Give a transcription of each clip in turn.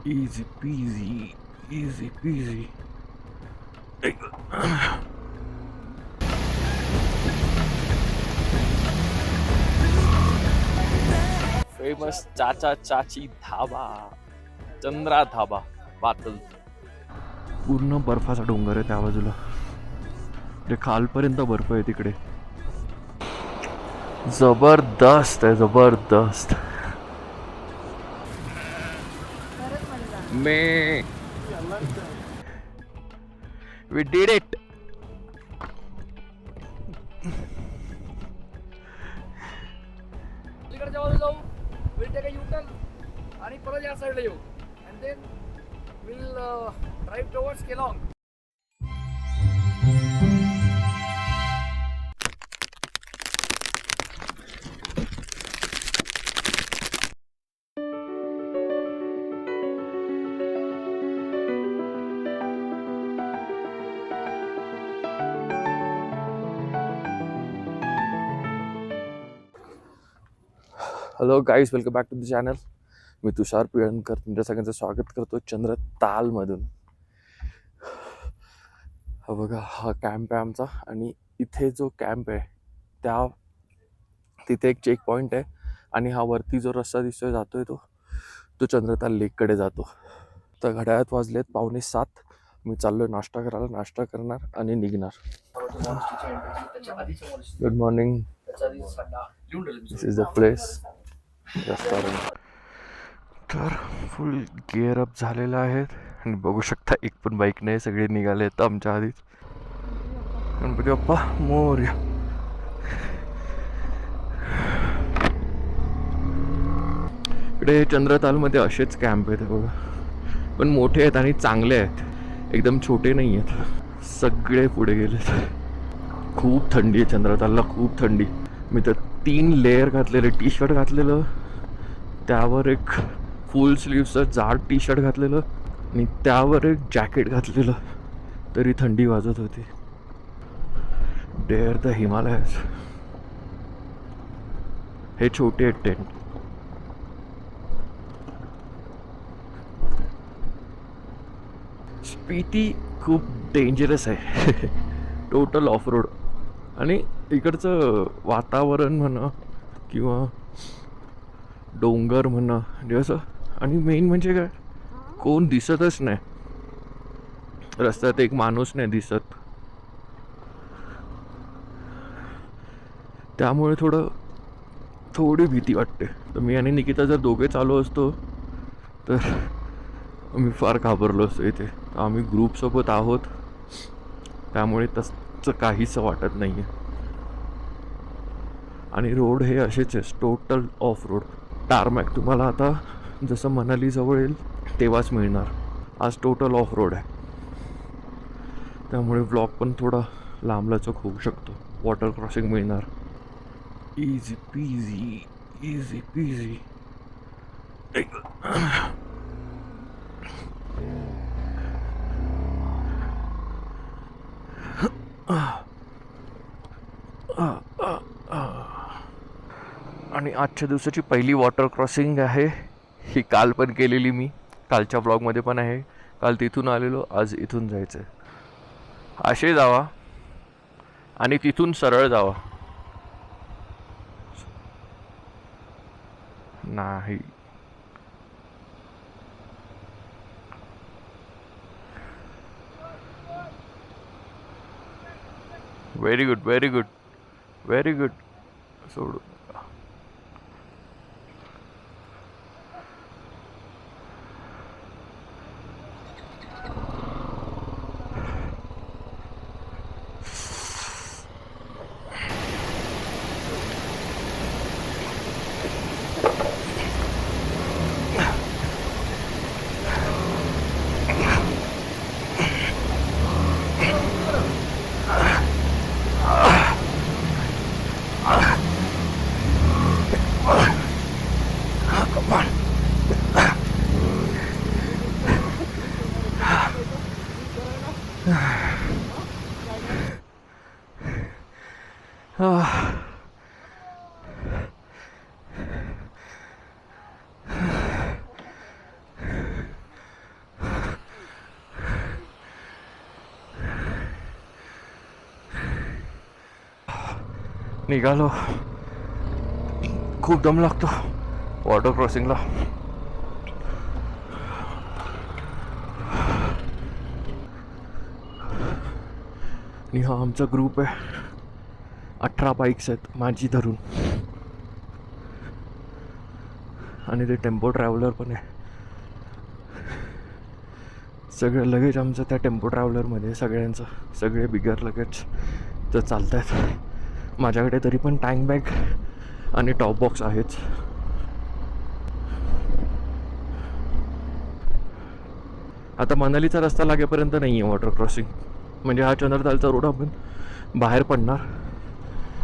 Easy peasy, easy peasy. Famous Chacha Chachi Dhaba, Chandra धाबा, पातल. पूर्ण बर्फाचा डोंगर आहे त्या बाजूला, म्हणजे खालपर्यंत बर्फ आहे तिकडे. जबरदस्त आहे, जबरदस्त. मे We did it. तिकडच्या बाजूला जाऊ, विल टेक अ यू-टर्न आणि परत या साईडला येऊ and then will drive towards Keylong. Hello guys, welcome back to the channel. मी तुषार पिळणकर तुमच्या सगळ्यांचं स्वागत करतो चंद्रतालमधून. हा बघा, हा कॅम्प आहे आमचा आणि इथे जो कॅम्प आहे तिथे एक चेक पॉईंट आहे आणि हा वरती जो रस्ता दिसतोय जातोय तो चंद्रताल लेककडे जातो. तर घड्याळात वाजलेत 6:45. मी चाललोय नाश्ता करायला, नाश्ता करणार आणि निघणार. Good morning. This is the place, restaurant. तर फुल गिअर अप झालेला आहे आणि बघू शकता एक पण बाईक नाही, सगळे निघाले आहेत आमच्या आधीच. गणपती बाप्पा मोरया. इकडे चंद्रतालमध्ये असेच कॅम्प आहेत बघा, पण मोठे आहेत आणि चांगले आहेत, एकदम छोटे नाही आहेत. सगळे पुढे गेलेत. खूप थंडी आहे चंद्रतालला, खूप थंडी. मी तर 3 लेअर घातलेले, टी शर्ट घातलेलं, त्यावर एक फुल स्लीव्हचं जाड टी शर्ट घातलेलं आणि त्यावर एक जॅकेट घातलेलं, तरी थंडी वाजत होती. There the Himalayas. हे छोटे आहेत टेंट. स्पीती खूप डेंजरस आहे. Total off road. आणि इकडचं वातावरण म्हणा किंवा डोंगर म्हणा म्हणजे असं, आणि मेन म्हणजे काय, कोण दिसतच नाही रस्त्यात, एक माणूस नाही दिसत. त्यामुळे थोडी भीती वाटते. तर मी आणि निकिता जर दोघे चालू असतो तर मी फार घाबरलो असतो इथे. आम्ही ग्रुपसोबत आहोत त्यामुळे तसं काहीच वाटत नाही आहे. आणि रोड हे असेच आहे, टोटल ऑफ रोड. टारमॅक तुम्हाला आता जसं मनाली जवळ येईल तेव्हाच मिळणार. आज टोटल ऑफ रोड आहे, त्यामुळे ब्लॉग पण थोडा लांबलचक होऊ शकतो. वॉटर क्रॉसिंग मिळणार. Easy peasy, easy peasy. आणि आजच्या दिवसाची पहिली वॉटर क्रॉसिंग आहे ही. काल पण केलेली मी, कालच्या ब्लॉगमध्ये पण आहे. काल तिथून आलेलो, आज इथून जायचं आहे. असे जावा आणि तिथून सरळ जावा. नाही, very good, very good, very good. सोडू. निघालो. खूप दम लागतो वॉटर क्रॉसिंगला. आणि हा आमचा ग्रुप आहे. 18 बाईक्स आहेत माझी धरून. आणि ते टेम्पो ट्रॅव्हलर पण आहे. सगळं लगेच आमचं त्या टेम्पो ट्रॅव्हलरमध्ये सगळ्यांचं. सगळे बिगर लगेच तर चालत आहेत. माझ्याकडे तरी पण टँक बॅग आणि टॉप बॉक्स आहेच. आता मनालीचा रस्ता लागेपर्यंत नाही आहे वॉटर क्रॉसिंग. म्हणजे हा चंद्रतालचा रोड आपण बाहेर पडणार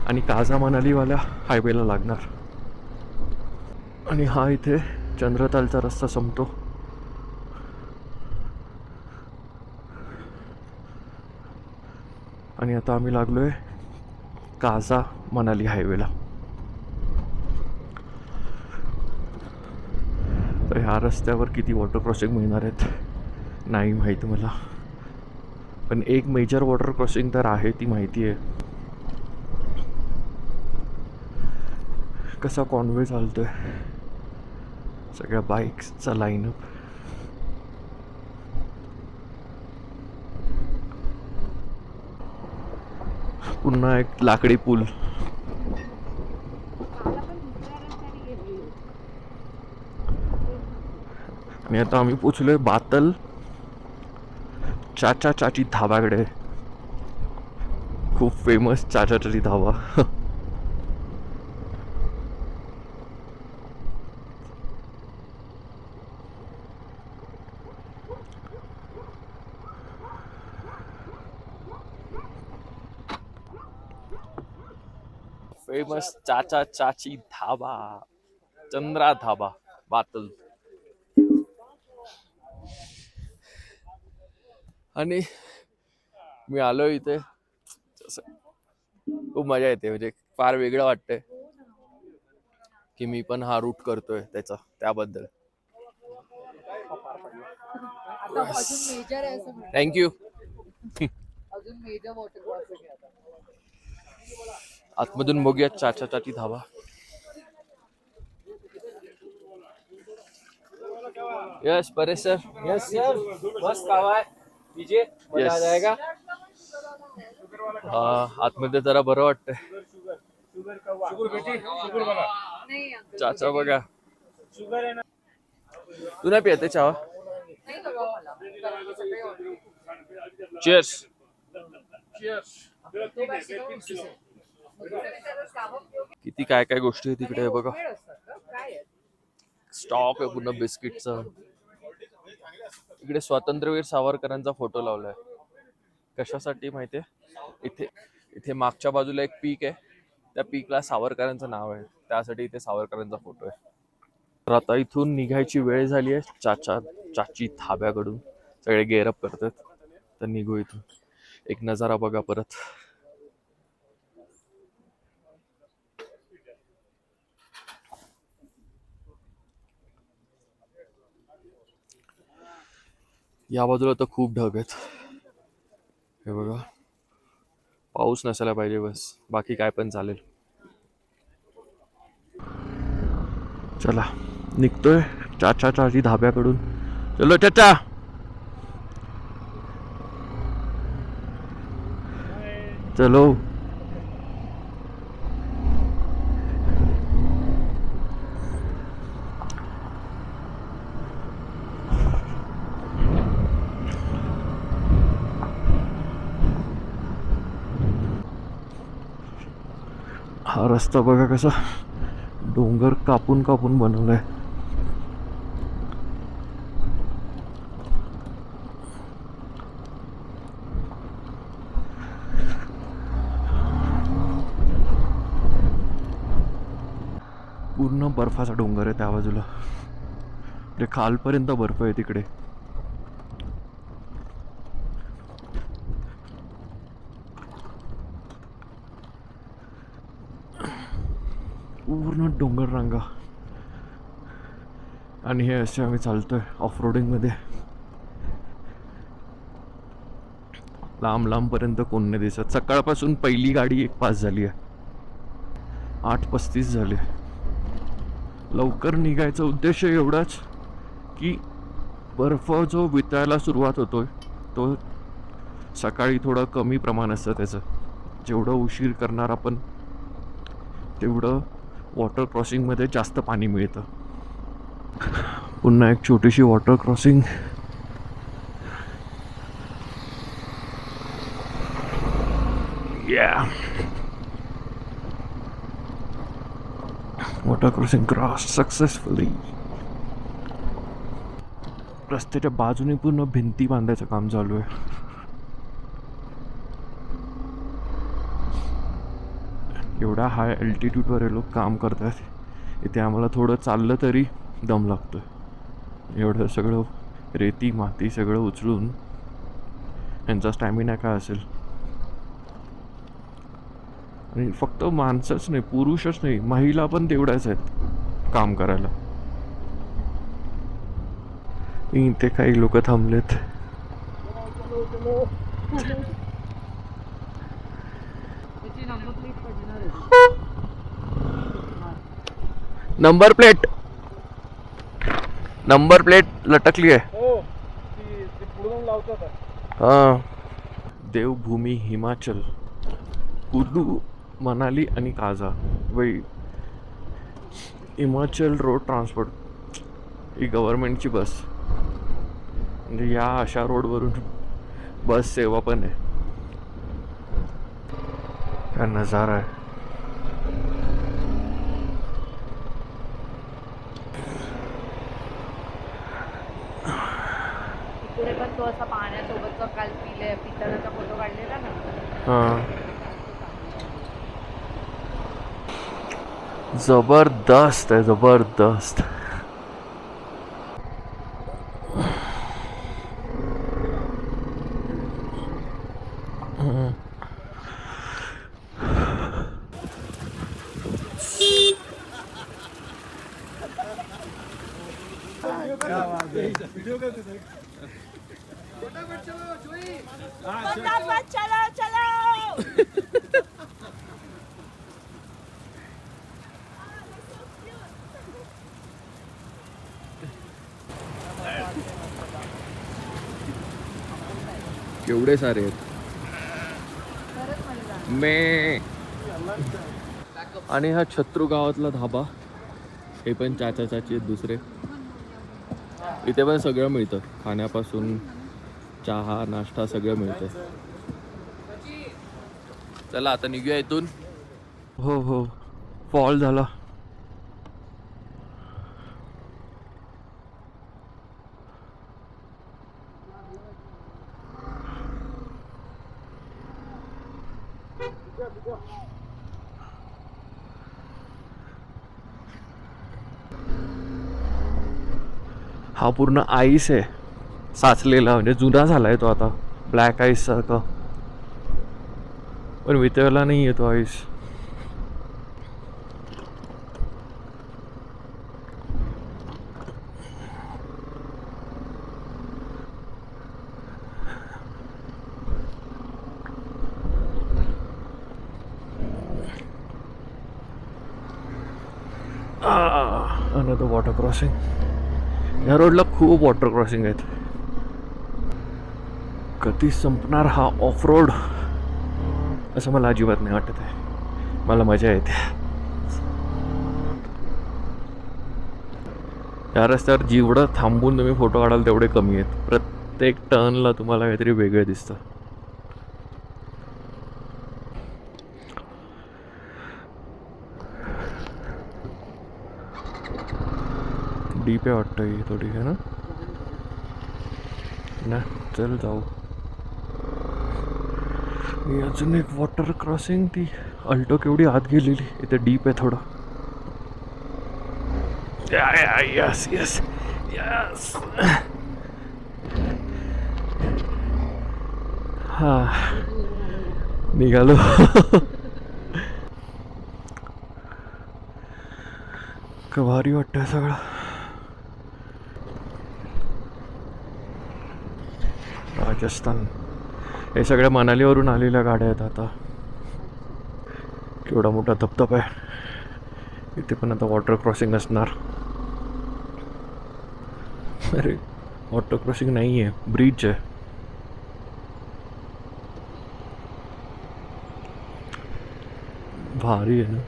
आणि काझा मनालीवाल्या हायवेला लागणार. आणि हा इथे चंद्रतालचा रस्ता संपतो. आणि आता आम्ही लागलोय काझा मनाली हायवेला. तर ह्या रस्त्यावर किती वॉटर क्रॉसिंग मिळणार आहेत नाही माहीत मला. पण एक मेजर वॉटर क्रॉसिंग तर आहे ती माहिती आहे. कसा कॉन्वे चालतोय. सगळ्या बाईक्सचा लाईनअप. पुन्हा एक लाकडी पूल. आणि आता आम्ही पोचलोय बातल चाचा चाची धाब्याकडे. खूप फेमस चाचा चाची धाबा. फेमस चाचा चाची धाबा, चंद्रा धाबा, बातल. आणि मी आलो इथे. खूप मजा येते. म्हणजे फार वेगळं वाटतंय की मी पण हा रूट करतोय त्याबद्दल. थँक्यू. आतमधून बघूया Chacha Chachi Dhaba. Yes Paresh sir. Yes sir, मस्त खावा है. लीजिए, मजा आ जाएगा. हा आतमध्ये जरा बरं वाटतंय. चाचा बघा. तू नाही पियते चहा? चीयर्स. किती काय काय गोष्टी आहे तिकडे बघा. स्टॉक आहे पूर्ण बिस्किटचा. इकडे स्वातंत्र्यवीर सावरकरांचा फोटो लावलाय. कशासाठी माहितीये? इथे मागच्या बाजूला एक पीक आहे. त्या पीकला सावरकरांचं नाव आहे. त्यासाठी इथे सावरकरांचा फोटो आहे. तर आता इथून निघायची वेळ झाली आहे. चाचा चाची धाब्याकडून सगळे गेअरअप करतात. तर निघू इथून. एक नजारा बघा परत. या बाजूला तर खूप ढग आहेत. हे बघा. पाऊस नसायला पाहिजे बस. बाकी काय पण चालेल. चला निघतोय चाचा चाची धाब्याकडून. चलो चाचा. चलो. हा रस्ता बघा कसा डोंगर कापून कापून बनवलाय. पूर्ण बर्फाचा डोंगर आहे त्या बाजूला. म्हणजे खालपर्यंत बर्फ आहे तिकडे. पूर्ण डोंगर रांगा. आणि हे असे आम्ही चालतोय ऑफ रोडिंग मध्ये. लांब लांब पर्यंत कोण नाही दिसत. सकाळपासून पहिली गाडी एक पास झाली आहे. 8:35 झाले. लवकर निघायचा उद्देश एवढाच की बर्फ जो वितळायला सुरुवात होतोय तो सकाळी थोडं कमी प्रमाण असतं त्याचं. जेवढं उशीर करणार आपण तेवढं वॉटर क्रॉसिंगमध्ये जास्त पाणी मिळतं. पुन्हा एक छोटीशी water crossing. Water crossing cross successfully. रस्त्याच्या बाजूने पूर्ण भिंती बांधायचं काम चालू आहे. एवढा हाय अल्टिट्यूडवर हे लोक काम करतात. इथे आम्हाला थोडं चाललं तरी दम लागतो. एवढं सगळं रेती माती सगळं उचलून यांचा स्टॅमिना काय असेल. आणि फक्त माणसंच नाही, पुरुषच नाही, महिला पण तेवढ्याच आहेत काम करायला. इथे काही लोक थांबलेत. नंबर प्लेट लटकली आहे. हा. देवभूमी हिमाचल, कुल्लू, मनाली आणि काजा. वै हिमाचल रोड ट्रान्सपोर्ट ही गव्हर्नमेंटची बस. म्हणजे या अशा रोडवरून बस सेवा पण आहे. हा नजारा आहे. पुढे पण तो असा पाण्यासोबतचा काल पितळाचा फोटो काढलेला ना. हां, जबरदस्त आहे, जबरदस्त. केवढे सारे आहेत. मे आणि हा छत्रू गावातला धाबा. हे पण चाचा चाची आहेत दुसरे. इथे पण सगळं मिळतं, खाण्यापासून चहा नाश्ता सगळं मिळतं. चला आता निघूया इथून. हो हो, फॉल झाला. हा पूर्ण आईस आहे साचलेला, म्हणजे जुना झालाय तो आता, ब्लॅक आईस सारखा. पण वितळला नाही आहे तो आईस. Another water crossing. या रोडला खूप वॉटर क्रॉसिंग आहेत. कधी संपणार हा ऑफ रोड असं मला अजिबात नाही वाटत आहे. मला मजा येते. या रस्त्यावर जेवढं थांबून तुम्ही फोटो काढाल तेवढे कमी आहेत. प्रत्येक टर्नला तुम्हाला काहीतरी वेगळं दिसतं. डीप आहे वाटतं ही थोडी, है ना. चल जाऊ. अजून एक वॉटर क्रॉसिंग. ती अल्टो केवढी आत गेलेली. इथे डीप आहे थोडं. Yes yes yes. हा निघालो. का भारी वाटतं सगळं. राजस्थान. हे सगळ्या मनालीवरून आलेल्या गाड्या आहेत. आता केवढा मोठा धबधबा आहे. इथे पण आता वॉटर क्रॉसिंग असणार. अरे वॉटर क्रॉसिंग नाही आहे, ब्रिज आहे. भारी आहे ना.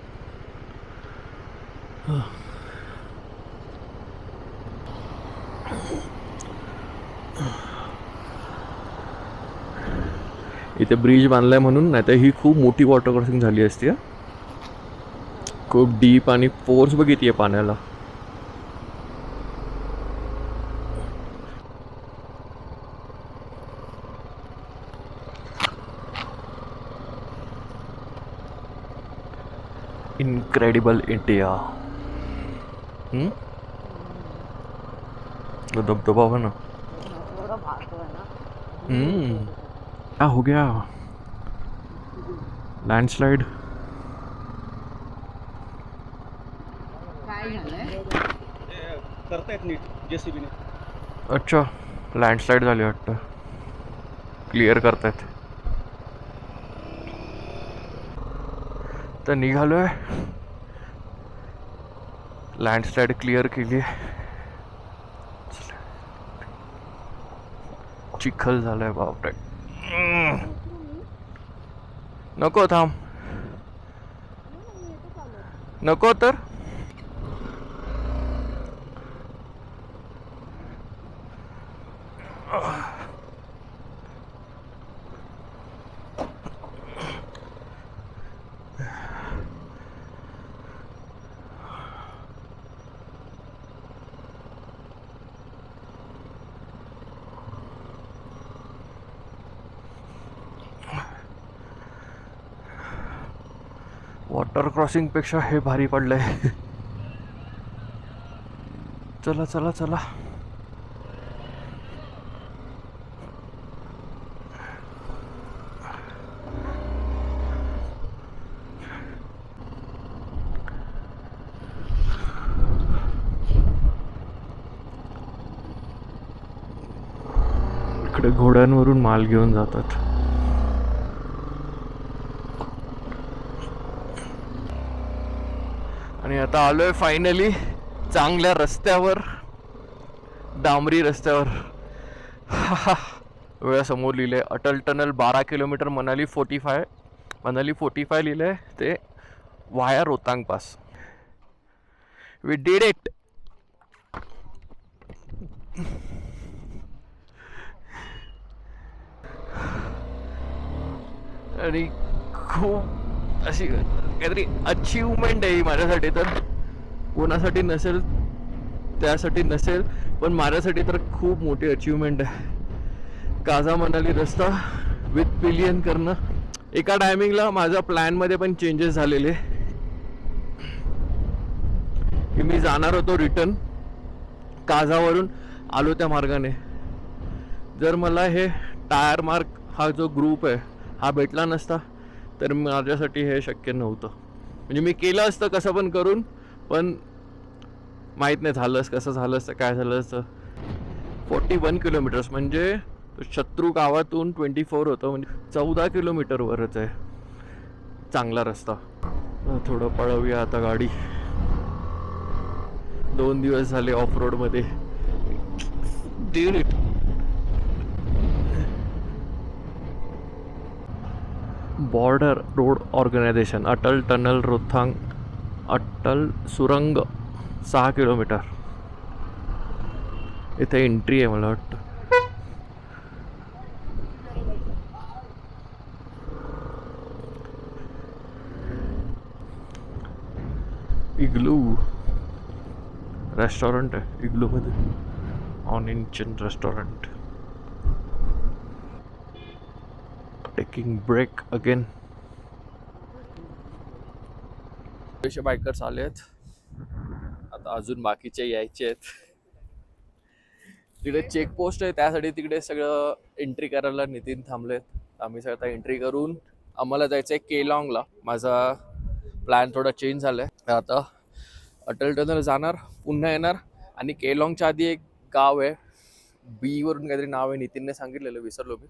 इथे ब्रिज बांधलाय म्हणून, नाही तर ही खूप मोठी वॉटर क्रॉसिंग झाली असती. खूप डीप आणि फोर्स बघितली आहे पाण्याला. Incredible India. तो धबधबा हो ना. थोड़ा भाग है ना. क्या हो गया? लैंडस्लाइड. काय झालंय? करतायत नीट JCB ने. अच्छा, लँडस्लाईड झाली वाटतं. क्लिअर करतायत. तर निघालोय. लँडस्लाईड क्लिअर केली. चिखल झालाय बापरे. नको थांब. नको तर. वॉटर क्रॉसिंग पेक्षा हे भारी पडलंय. चला चला चला. इकडे घोड्यांवरून माल घेऊन जातात. आणि आता आलोय फायनली चांगल्या रस्त्यावर, डांबरी रस्त्यावर. वेळासमोर लिहिलंय अटल टनल 12 किलोमीटर, मनाली 45 लिहिलंय. ते via Rohtang pass. We did it. आणि खूप अशी काहीतरी अचीवमेंट आहे ही माझ्यासाठी. तर कोणासाठी नसेल, त्यासाठी नसेल, पण माझ्यासाठी तर खूप मोठी अचीवमेंट आहे. काझा मनाली रस्ता विथ पिलियन करणं. एका टायमिंगला माझ्या प्लॅनमध्ये पण चेंजेस झालेले की मी जाणार होतो रिटर्न काझावरून, आलो त्या मार्गाने. जर मला हे टायर मार्क हा जो ग्रुप आहे हा भेटला नसता तर माझ्यासाठी हे शक्य नव्हतं. म्हणजे मी केलं असतं कसं पण करून, पण माहीत नाही झालंच कसं झालं असतं, काय झालं असतं. 41 किलोमीटर्स म्हणजे शत्रू गावातून 24 होतं, म्हणजे 14 किलोमीटरवरच आहे चांगला रस्ता. थोडं पळवूया आता गाडी. 2 दिवस झाले ऑफ रोडमध्ये. Border road organisation Atal tunnel Rohtang Atal सुरंग 6 किलोमीटर. इथे एंट्री आहे मला वाटतं. इग्लू रेस्टॉरंट आहे इग्लूमध्ये. ऑन इंचन restaurant. Taking break again. Bikers आले आहेत आता, अजून बाकीचे यायचे आहेत. तिकडे चेकपोस्ट आहे, त्यासाठी तिकडे सगळं एंट्री करायला नितीन थांबलेत. आम्ही सगळं आता एंट्री करून आम्हाला जायचं आहे केलाँगला. माझा प्लॅन थोडा चेंज झाला आहे. आता अटल टनल जाणार, पुन्हा येणार, आणि केलाँगच्या आधी एक गाव आहे, बी वरून काहीतरी नाव आहे, नितीनने सांगितलेलं, विसरलो मी.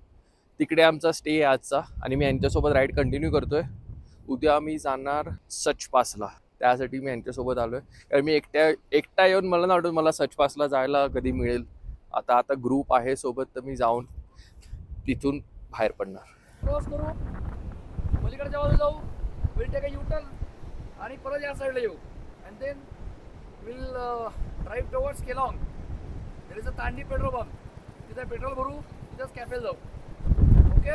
तिकडे आमचा स्टे आहे आजचा, आणि मी यांच्यासोबत राईड कंटिन्यू करतोय. उद्या आम्ही जाणार सच पासला. त्यासाठी मी यांच्यासोबत आलो आहे. कारण मी एकटा येऊन मला नाही वाटत मला सचपासला जायला कधी मिळेल. आता ग्रुप आहे सोबत, तर मी जाऊन तिथून बाहेर पडणार. क्रॉस करू, पलीकडच्या बाजूला जाऊ, विल टेक अ युटर्न आणि परत या साईडला येऊ. And then will drive towards Keylong. There is a Tandi petrol pump. तिथे पेट्रोल भरू, तिथेच कॅफेला जाऊ. ओके,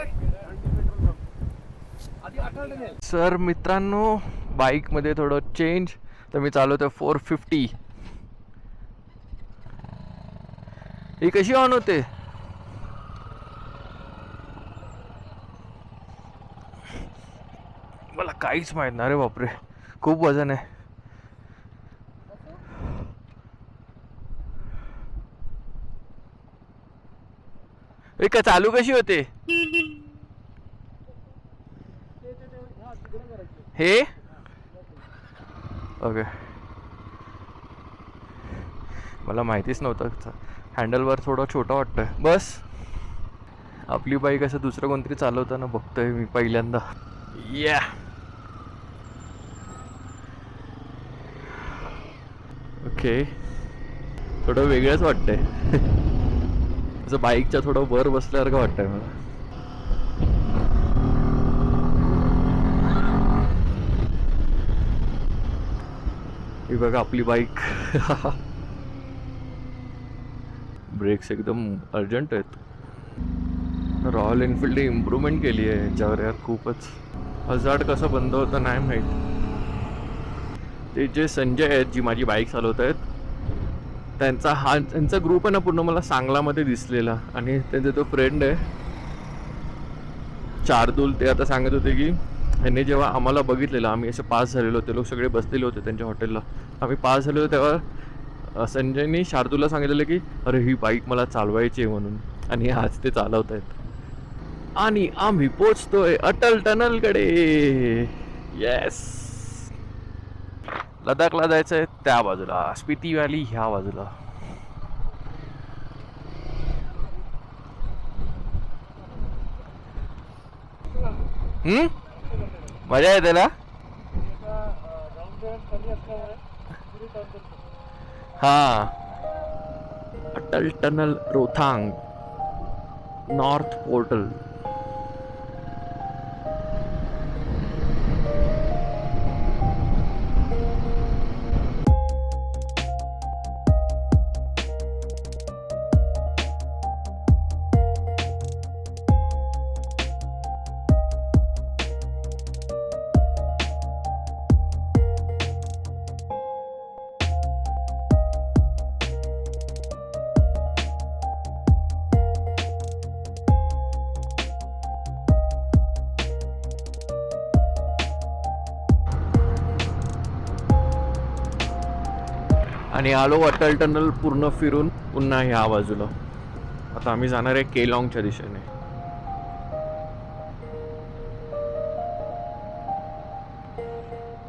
आधी अटल टनेल. सर मित्रांनो, बाईकमध्ये थोडं चेंज, तर मी चालवतोय 450. ही कशी ऑन होते? मला काहीच माहित नाही रे बापरे, खूप वजन आहे. का चालू कशी होते हे? ओके, मला माहितीच नव्हतं. हँडलवर थोडं छोटा वाटतंय. बस आपली बाईक असं दुसरं कोणतरी चालवताना बघतोय मी पहिल्यांदा. या ओके, थोडं वेगळंच वाटतंय. असं बाईकच्या थोडं वर बसल्यासारखं वाटतंय मला. ही बघा आपली बाईक. ब्रेक्स एकदम अर्जंट आहेत. रॉयल एनफिल्डने इम्प्रूव्हमेंट केली आहे याच्यावर यार खूपच. हजार्ड कसं बंद होतं नाही माहीत. ते जे संजय आहेत, जी माझी बाईक चालवत आहेत, त्यांचा ग्रुप आहे ना पूर्ण मला सांगलामध्ये दिसलेला. आणि त्यांचा तो फ्रेंड आहे शार्दूल, ते आता सांगत होते की ह्यांनी जेव्हा आम्हाला बघितलेलं, आम्ही असे पास झालेलो, ते लोक सगळे बसलेले होते त्यांच्या हॉटेलला, आम्ही पास झालेलो, तेव्हा संजयनी शार्दूलला सांगितलेलं की अरे ही बाईक मला चालवायची आहे म्हणून. आणि आज ते चालवत आहेत. आणि आम्ही पोचतोय अटल टनलकडे. येस, लडाखला जायचं आहे त्या बाजूला, स्पिती व्हॅली ह्या बाजूला. मजा येते ना? हा, अटल टनल रोथांग नॉर्थ पोर्टल. आणि आलो अटल टनल पूर्ण फिरून पुन्हा ह्या बाजूला. आता आम्ही जाणार आहे केलॉंगच्या दिशेने.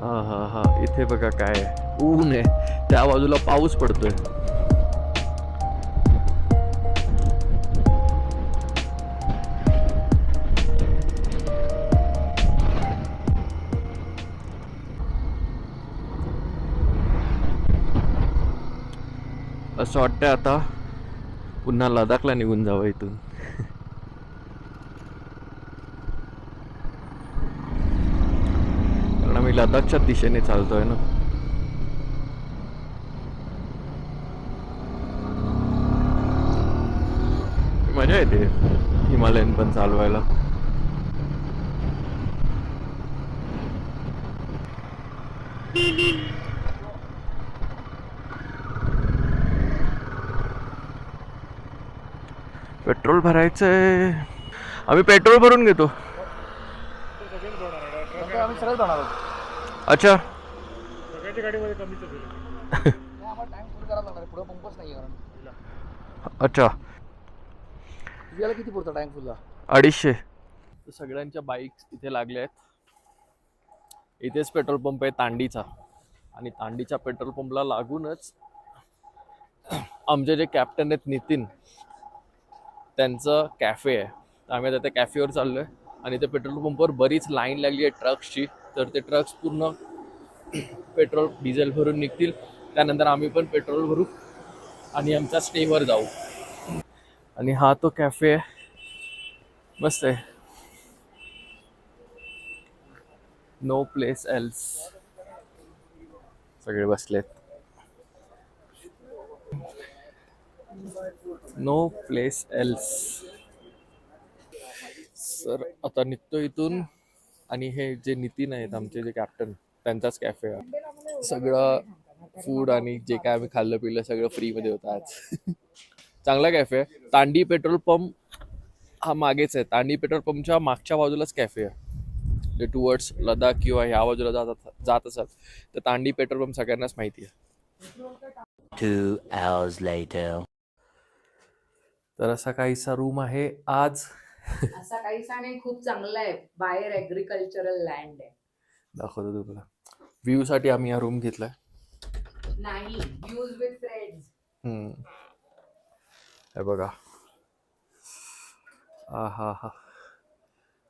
हा हा हा, इथे बघा काय ऊन आहे, त्या बाजूला पाऊस पडतोय. असं वाटतंय आता पुन्हा लडाखला निघून जावं इथून. कारण आम्ही लडाखच्या दिशेने चालतोय ना. मजा येते हिमालयन पण चालवायला. पेट्रोल भरायचंय, आम्ही पेट्रोल भरून घेतो. आम्ही सरळ जाणार आहोत. अच्छा, सगळ्याच्या गाडीमध्ये कमीच होईल. आम्हाला टँक फुल करायला लागणार आहे, पुढे पंपच नाही कारण. अच्छा, तुझ्याला किती पुरता टँक फुलला? 250. तर सगळ्यांच्या बाईक्स इथे लागल्या आहेत. इथेच पेट्रोल पंप आहे तांडीचा. आणि तांडीच्या पेट्रोल पंपला लागूनच आमचे जे कॅप्टन आहेत नितीन, त्यांचं कॅफे आहे. आम्ही आता त्या कॅफेवर चाललो आहे. आणि त्या पेट्रोल पंपवर बरीच लाईन लागली आहे ट्रक्सची. तर ते ट्रक्स पूर्ण पेट्रोल डिझेल भरून निघतील. त्यानंतर आम्ही पण पेट्रोल भरू आणि आमच्या स्टेवर जाऊ. आणि हा तो कॅफे आहे, मस्त आहे. No place else. सगळे बसलेत. No place else. सर आता निघतो इथून. आणि हे जे नितीन आहेत आमचे जे कॅप्टन, त्यांचाच कॅफे आहे. सगळं फूड आणि जे काय आम्ही खाल्लं पिलं सगळं फ्रीमध्ये होतं आज. चांगला कॅफे आहे. तांडी पेट्रोल पंप हा मागेच आहे. तांडी पेट्रोल पंपच्या मागच्या बाजूलाच कॅफे आहे. जे टुवर्ड्स लडाख किंवा ह्या बाजूला जात असाल तर तांडी पेट्रोल पंप सगळ्यांनाच माहिती आहे. 2 hours later. तर असा काहीसा रूम आहे आज. असा काहीसा नाही, खूप चांगला आहे. बाहेर ऍग्रिकल्चरल लँड आहे. दाखवतो तुला. व्ह्यू साठी आम्ही हा रूम घेतलाय. नाही, व्ह्यूज विथ फ्रेंड्स. हे बघा, हा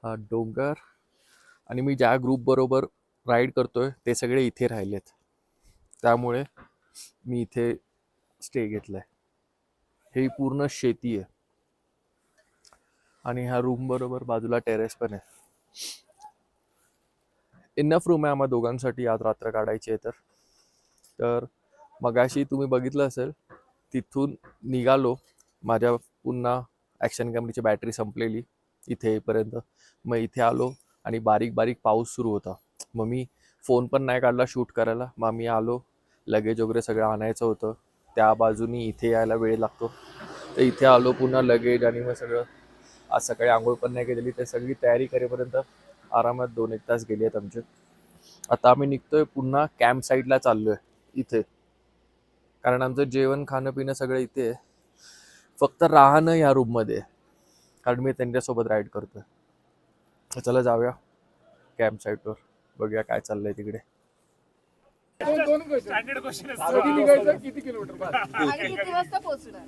हा डोंगर. आणि मी ज्या ग्रुप बरोबर राईड करतोय ते सगळे इथे राहिलेत, त्यामुळे मी इथे स्टे घेतलाय. हे पूर्ण शेती आहे आणि ह्या रूम बरोबर बाजूला टेरेस पण आहे. इनफ रूम आहे आम्हा दोघांसाठी आज रात्र काढायची आहे. तर मगाशी तुम्ही बघितलं असेल, तिथून निघालो. माझ्या पुन्हा ॲक्शन कॅमेराची बॅटरी संपलेली इथे येईपर्यंत. मग इथे आलो आणि बारीक बारीक पाऊस सुरू होता. मग मी फोन पण नाही काढला शूट करायला. मग मी आलो, लगेज वगैरे सगळं आणायचं होतं. त्या बाजूनी इथे यायला वेळ लागतो, तर इथे आलो पुन्हा लगेज आणि मग सगळं. आज सकाळी आंघोळ पण नाही केलेली, तर सगळी तयारी करेपर्यंत आरामात 2-1 तास गेले आहेत आमचे. आता आम्ही निघतोय, पुन्हा कॅम्प साईडला चाललोय इथे, कारण आमचं जेवण खाणं पिणं सगळं इथे आहे. फक्त राहणं या रूममध्ये, कारण मी त्यांच्यासोबत राईड करतोय. तर चला जाऊया कॅम्प साईटवर, बघूया काय चाललंय तिकडे. दोन क्वेश्चन. स्टँडर्ड क्वेश्चन कधी निघायचं, किती किलोमीटर बस? आणि किती वाजता पोहोचणार?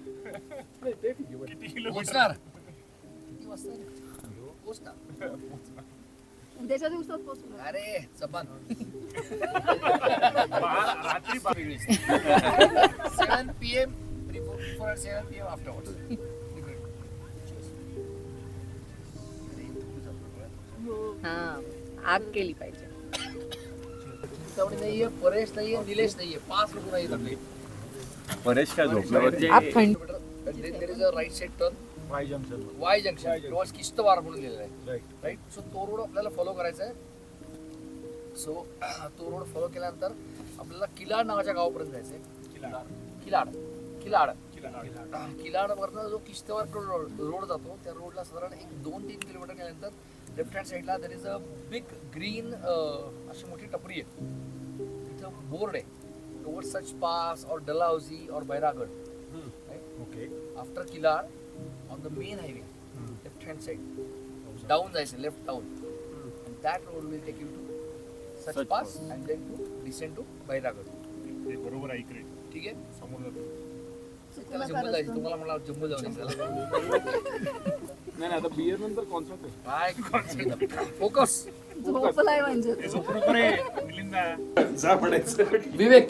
नाही, ते ठीक आहे. किती किलोमीटर? पोहोचणार किती वाजता? पोहोचणार. उद्याच्या दिवसात पोहोचणार. अरे जपान. रात्री 7 PM before 7 PM afterwards. हा, आग केली पाहिजे. चिंतामणी नाहीये, परेश नाहीये, निलेश नाहीये, 5 लोक नाहीत आपले. परेश काय झोपल्यावरती आप थंड. There is a right side turn, Y junction. Y junction towards Kishtwar म्हणून लिहिलेलं आहे. राईट. सो तो रोड आपल्याला फॉलो करायचा आहे. सो तो रोड फॉलो केल्यानंतर आपल्याला किलाड नावाच्या गावापर्यंत जायचंय. किलाड वरनं जो किश्तवार रोड जातो, त्या रोडला साधारण 1-2-3 किलोमीटर गेल्यानंतर लेफ्ट हँड साईडला there is a big green अशी मोठी टपरी आहे. तिथं बोर्ड आहे, टुवर्ड सच पास और डलहौजी और Bairagarh. Okay. After Killar on the main highway, left hand side, down जायचं, left down, and that road will take you to Sach Pass and then to descend to Bairagarh. ते बरोबर आहे इकडे ठीक आहे. समोर जातो. त्याला जम्मू जायचं, तुम्हाला मला जम्मू जाऊन यायचं. नाही आता बियर नंतर कॉन्सर्ट आहे. काय फोकस. झोपलाय म्हणजे. ते झोपू नको रे मिलिंदा. जा म्हणायचं. विवेक.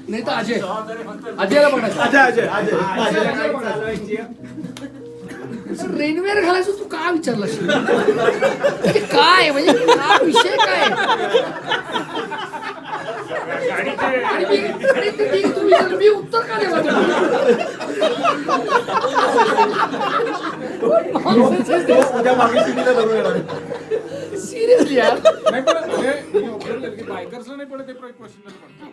नाही तर अजयला बघायचं. रेनवेअर घालायचं, तू का विचारला? म्हणजे काय, म्हणजे काय विषय काय? मी उत्तर का नाही सिरियसली यार. बायकर्सला नाही पडत ते क्वेश्चन पडतो.